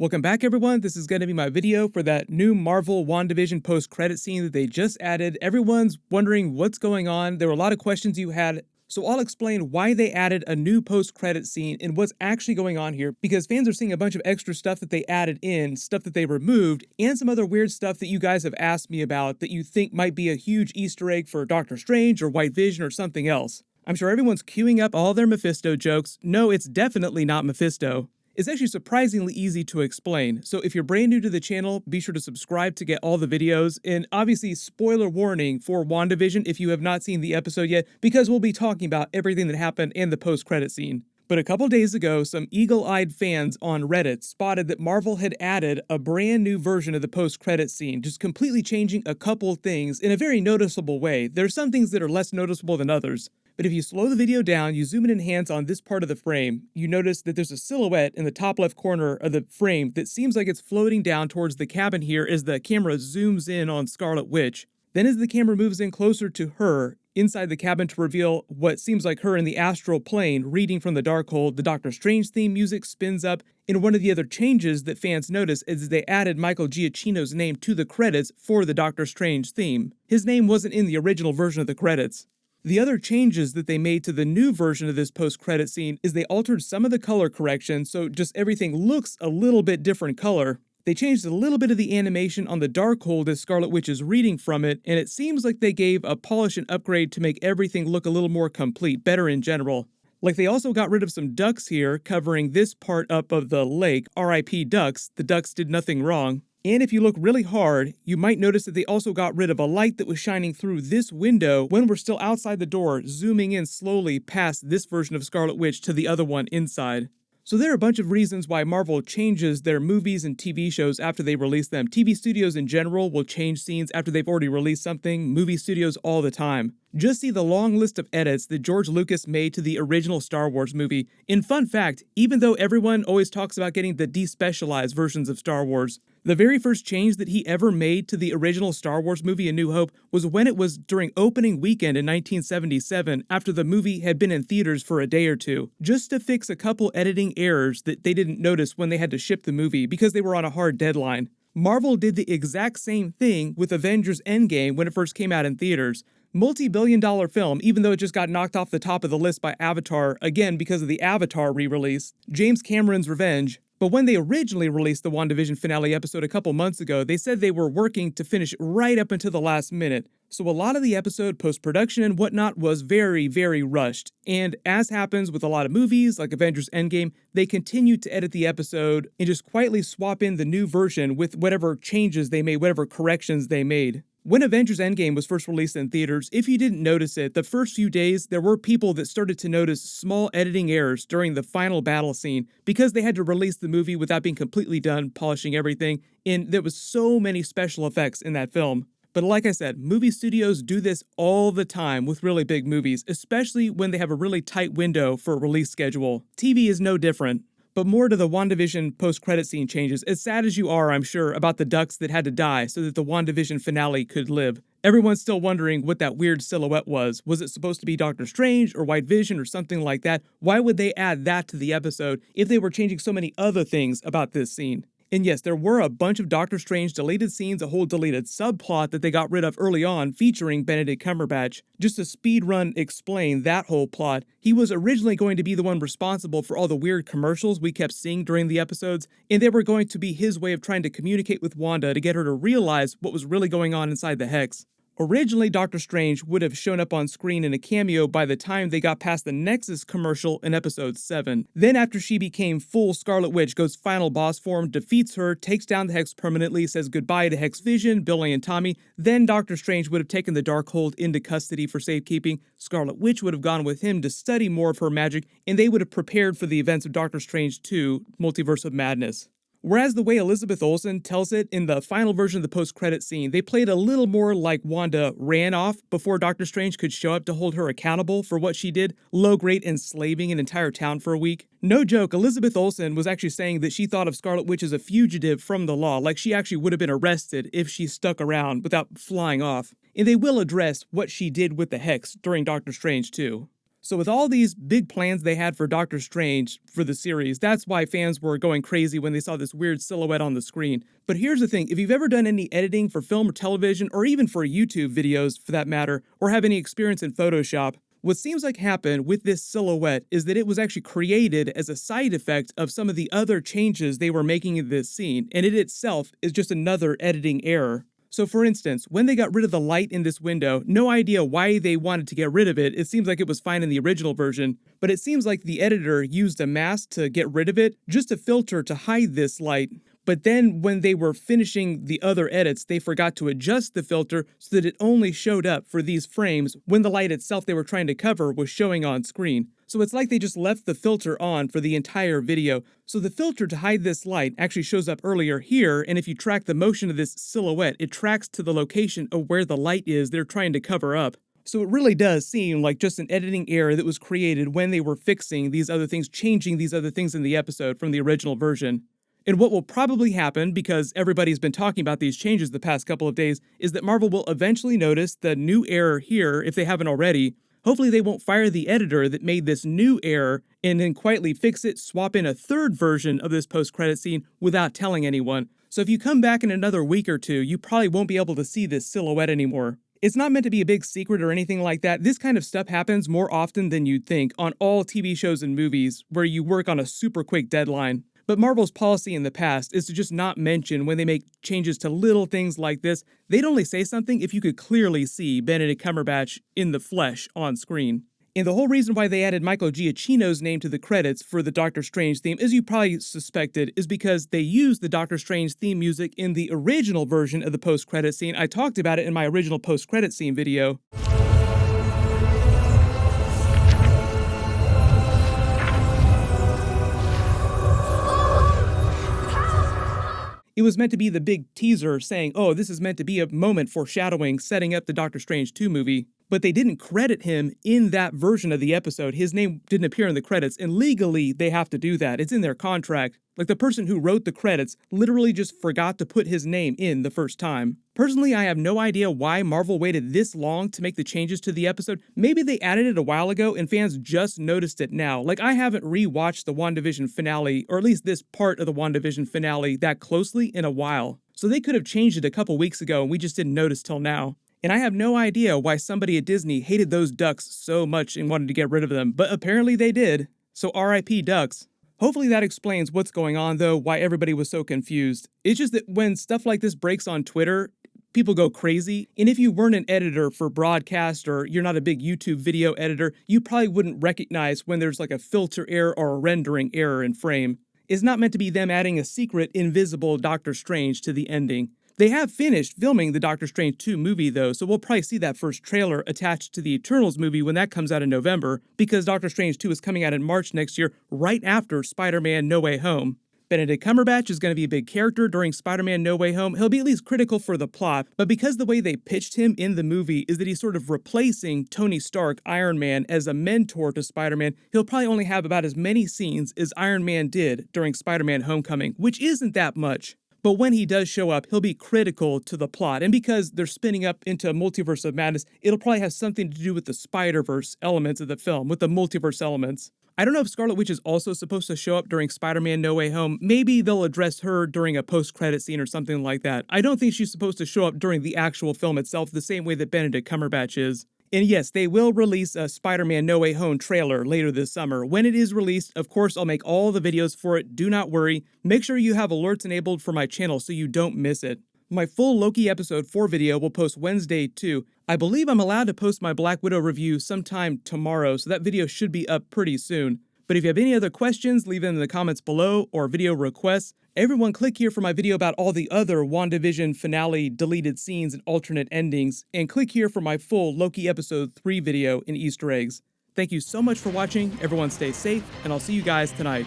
Welcome back, everyone. This is going to be my video for that new Marvel Wandavision post-credit scene that they just added. Everyone's wondering what's going on. There were a lot of questions you had, so I'll explain why they added a new post-credit scene and what's actually going on here, because fans are seeing a bunch of extra stuff that they added in, stuff that they removed, and some other weird stuff that you guys have asked me about that you think might be a huge Easter egg for Doctor Strange or White Vision or something else. I'm sure everyone's queuing up all their Mephisto jokes. No, it's definitely not Mephisto. It's actually surprisingly easy to explain, so if you're brand new to the channel, be sure to subscribe to get all the videos, and obviously spoiler warning for WandaVision if you have not seen the episode yet, because we'll be talking about everything that happened in the post-credit scene. But a couple days ago, some eagle-eyed fans on Reddit spotted that Marvel had added a brand new version of the post-credit scene, just completely changing a couple things in a very noticeable way. There are some things that are less noticeable than others. But if you slow the video down, you zoom in and enhance on this part of the frame, you notice that there's a silhouette in the top left corner of the frame that seems like it's floating down towards the cabin here as the camera zooms in on Scarlet Witch. Then as the camera moves in closer to her, inside the cabin to reveal what seems like her in the astral plane reading from the Darkhold, the Doctor Strange theme music spins up, and one of the other changes that fans notice is they added Michael Giacchino's name to the credits for the Doctor Strange theme. His name wasn't in the original version of the credits. The other changes that they made to the new version of this post-credit scene is they altered some of the color correction, so just everything looks a little bit different color. They changed a little bit of the animation on the Darkhold as Scarlet Witch is reading from it, and it seems like they gave a polish and upgrade to make everything look a little more complete, better in general. Like they also got rid of some ducks here, covering this part up of the lake, RIP ducks, the ducks did nothing wrong. And if you look really hard, you might notice that they also got rid of a light that was shining through this window when we're still outside the door, zooming in slowly past this version of Scarlet Witch to the other one inside. So there are a bunch of reasons why Marvel changes their movies and TV shows after they release them. TV studios in general will change scenes after they've already released something, movie studios all the time. Just see the long list of edits that George Lucas made to the original Star Wars movie. In fun fact, even though everyone always talks about getting the despecialized versions of Star Wars, the very first change that he ever made to the original Star Wars movie A New Hope was when it was during opening weekend in 1977 after the movie had been in theaters for a day or two, just to fix a couple editing errors that they didn't notice when they had to ship the movie because they were on a hard deadline. Marvel did the exact same thing with Avengers Endgame when it first came out in theaters. Multi-billion-dollar film, even though it just got knocked off the top of the list by Avatar, again because of the Avatar re-release, James Cameron's Revenge. But when they originally released the WandaVision finale episode a couple months ago, they said they were working to finish right up until the last minute. So a lot of the episode post-production and whatnot was very, very rushed. And as happens with a lot of movies like Avengers Endgame, they continued to edit the episode and just quietly swap in the new version with whatever changes they made, whatever corrections they made. When Avengers Endgame was first released in theaters, if you didn't notice it, the first few days there were people that started to notice small editing errors during the final battle scene because they had to release the movie without being completely done polishing everything, and there was so many special effects in that film. But like I said, movie studios do this all the time with really big movies, especially when they have a really tight window for a release schedule. TV is no different. But more to the WandaVision post-credit scene changes. As sad as you are, I'm sure, about the ducks that had to die so that the WandaVision finale could live. Everyone's still wondering what that weird silhouette was. Was it supposed to be Doctor Strange or White Vision or something like that? Why would they add that to the episode if they were changing so many other things about this scene? And yes, there were a bunch of Doctor Strange deleted scenes, a whole deleted subplot that they got rid of early on featuring Benedict Cumberbatch. Just to speedrun explain that whole plot, he was originally going to be the one responsible for all the weird commercials we kept seeing during the episodes, and they were going to be his way of trying to communicate with Wanda to get her to realize what was really going on inside the Hex. Originally, Doctor Strange would have shown up on screen in a cameo by the time they got past the Nexus commercial in episode 7. Then after she became full Scarlet Witch, goes final boss form, defeats her, takes down the Hex permanently, says goodbye to Hex Vision, Billy and Tommy, then Doctor Strange would have taken the Darkhold into custody for safekeeping, Scarlet Witch would have gone with him to study more of her magic, and they would have prepared for the events of Doctor Strange 2, Multiverse of Madness. Whereas the way Elizabeth Olsen tells it in the final version of the post-credit scene, they played a little more like Wanda ran off before Doctor Strange could show up to hold her accountable for what she did, low-grade enslaving an entire town for a week. No joke, Elizabeth Olsen was actually saying that she thought of Scarlet Witch as a fugitive from the law, like she actually would have been arrested if she stuck around without flying off. And they will address what she did with the Hex during Doctor Strange 2. So with all these big plans they had for Doctor Strange for the series, that's why fans were going crazy when they saw this weird silhouette on the screen. But here's the thing, if you've ever done any editing for film or television, or even for YouTube videos for that matter, or have any experience in Photoshop, what seems like happened with this silhouette is that it was actually created as a side effect of some of the other changes they were making in this scene, and it itself is just another editing error. So for instance, when they got rid of the light in this window, no idea why they wanted to get rid of it. It seems like it was fine in the original version, but it seems like the editor used a mask to get rid of it, just a filter to hide this light. But then when they were finishing the other edits, they forgot to adjust the filter so that it only showed up for these frames when the light itself they were trying to cover was showing on screen. So it's like they just left the filter on for the entire video. So the filter to hide this light actually shows up earlier here, and if you track the motion of this silhouette, it tracks to the location of where the light is they're trying to cover up. So it really does seem like just an editing error that was created when they were fixing these other things, changing these other things in the episode from the original version. And what will probably happen, because everybody's been talking about these changes the past couple of days, is that Marvel will eventually notice the new error here, if they haven't already. Hopefully they won't fire the editor that made this new error and then quietly fix it, swap in a third version of this post-credit scene without telling anyone. So if you come back in another week or two, you probably won't be able to see this silhouette anymore. It's not meant to be a big secret or anything like that. This kind of stuff happens more often than you'd think on all TV shows and movies where you work on a super quick deadline. But Marvel's policy in the past is to just not mention when they make changes to little things like this. They'd only say something if you could clearly see Benedict Cumberbatch in the flesh on screen. And the whole reason why they added Michael Giacchino's name to the credits for the Doctor Strange theme, as you probably suspected, is because they used the Doctor Strange theme music in the original version of the post-credit scene. I talked about it in my original post-credit scene video. It was meant to be the big teaser saying, oh, this is meant to be a moment foreshadowing, setting up the Doctor Strange 2 movie. But they didn't credit him in that version of the episode. His name didn't appear in the credits, and legally they have to do that. It's in their contract. Like the person who wrote the credits literally just forgot to put his name in the first time. Personally, I have no idea why Marvel waited this long to make the changes to the episode. Maybe they added it a while ago and fans just noticed it now. Like I haven't rewatched the Wandavision finale, or at least this part of the Wandavision finale that closely in a while. So they could have changed it a couple weeks ago and we just didn't notice till now. And I have no idea why somebody at Disney hated those ducks so much and wanted to get rid of them, but apparently they did. So RIP ducks. Hopefully that explains what's going on though, why everybody was so confused. It's just that when stuff like this breaks on Twitter, people go crazy. And if you weren't an editor for broadcast or you're not a big YouTube video editor, you probably wouldn't recognize when there's like a filter error or a rendering error in frame. It's not meant to be them adding a secret, invisible Doctor Strange to the ending. They have finished filming the Doctor Strange 2 movie though, so we'll probably see that first trailer attached to the Eternals movie when that comes out in November, because Doctor Strange 2 is coming out in March next year, right after Spider-Man No Way Home. Benedict Cumberbatch is going to be a big character during Spider-Man No Way Home. He'll be at least critical for the plot, but because the way they pitched him in the movie is that he's sort of replacing Tony Stark, Iron Man, as a mentor to Spider-Man, he'll probably only have about as many scenes as Iron Man did during Spider-Man Homecoming, which isn't that much. But when he does show up, he'll be critical to the plot. And because they're spinning up into a multiverse of madness, it'll probably have something to do with the Spider-Verse elements of the film, with the multiverse elements. I don't know if Scarlet Witch is also supposed to show up during Spider-Man No Way Home. Maybe they'll address her during a post-credit scene or something like that. I don't think she's supposed to show up during the actual film itself the same way that Benedict Cumberbatch is. And yes, they will release a Spider-Man No Way Home trailer later this summer. When it is released, of course, I'll make all the videos for it. Do not worry. Make sure you have alerts enabled for my channel so you don't miss it. My full Loki episode 4 video will post Wednesday too. I believe I'm allowed to post my Black Widow review sometime tomorrow, so that video should be up pretty soon. But if you have any other questions, leave them in the comments below or video requests. Everyone click here for my video about all the other WandaVision finale deleted scenes and alternate endings, and click here for my full Loki episode 3 video and Easter eggs. Thank you so much for watching, everyone stay safe, and I'll see you guys tonight.